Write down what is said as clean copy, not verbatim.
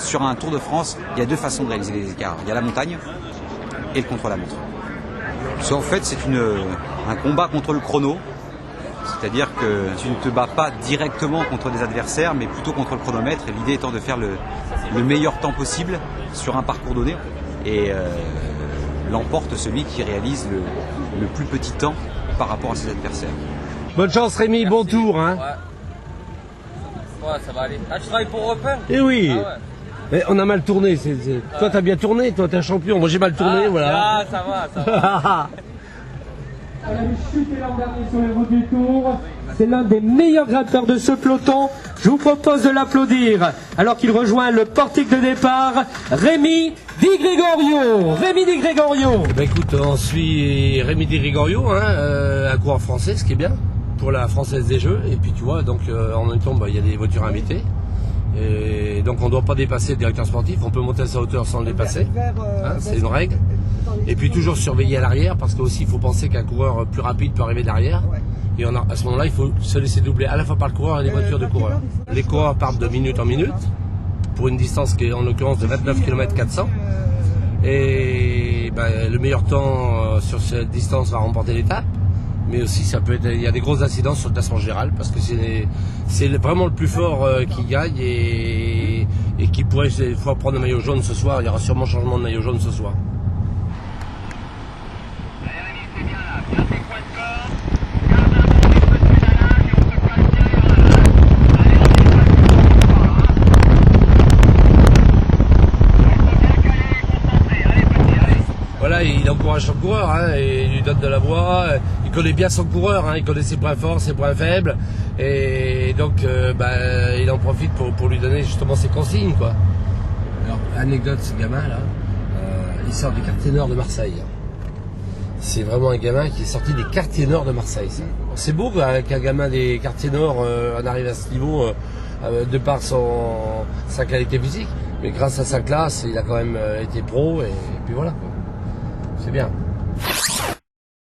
sur un Tour de France, il y a deux façons de réaliser les écarts. Il y a la montagne et le contre-la-montre. En fait, c'est un combat contre le chrono. C'est-à-dire que tu ne te bats pas directement contre des adversaires, mais plutôt contre le chronomètre. Et l'idée étant de faire le meilleur temps possible sur un parcours donné. Et l'emporte celui qui réalise le plus petit temps par rapport à ses adversaires. Bonne chance Rémi, bon tour. Hein. Ouais, ça va aller. Ah, tu travailles pour Europe 1? Eh oui. Ah ouais. Mais on a mal tourné. Toi, t'as bien tourné, toi, t'es un champion. Moi, j'ai mal tourné, voilà. Ah, ça va. Elle avait chuté l'an dernier sur les routes du Tour. C'est l'un des meilleurs grimpeurs de ce peloton. Je vous propose de l'applaudir alors qu'il rejoint le portique de départ, Rémi Di Gregorio. Rémi Di Gregorio. Ben écoute, on suit Rémi Di Gregorio, un coureur français, ce qui est bien pour la Française des Jeux. Et puis tu vois, donc en même temps, il y a des voitures invitées. Et donc on ne doit pas dépasser le directeur sportif, on peut monter à sa hauteur sans le dépasser, c'est une règle. Et puis toujours surveiller à l'arrière, parce qu'aussi il faut penser qu'un coureur plus rapide peut arriver derrière. Et à ce moment-là, il faut se laisser doubler à la fois par le coureur et les voitures de coureurs. Les coureurs partent de minute en minute, pour une distance qui est en l'occurrence de 29 km 400. Et ben, le meilleur temps sur cette distance va remporter l'étape. Mais aussi, il y a des gros incidents sur le classement général, parce que c'est vraiment le plus fort qui gagne et qui pourrait des fois prendre le maillot jaune ce soir. Il y aura sûrement changement de maillot jaune ce soir. Voilà, il encourage son coureur, et il lui donne de la voix, il connaît bien son coureur, il connaît ses points forts, ses points faibles, et donc il en profite pour lui donner justement ses consignes, quoi. Alors, anecdote, ce gamin-là, il sort du quartier nord de Marseille. C'est vraiment un gamin qui est sorti des quartiers nord de Marseille, ça. C'est beau qu'un gamin des quartiers nord en arrive à ce niveau, de par sa qualité physique, mais grâce à sa classe, il a quand même été pro, et puis voilà, quoi. C'est bien.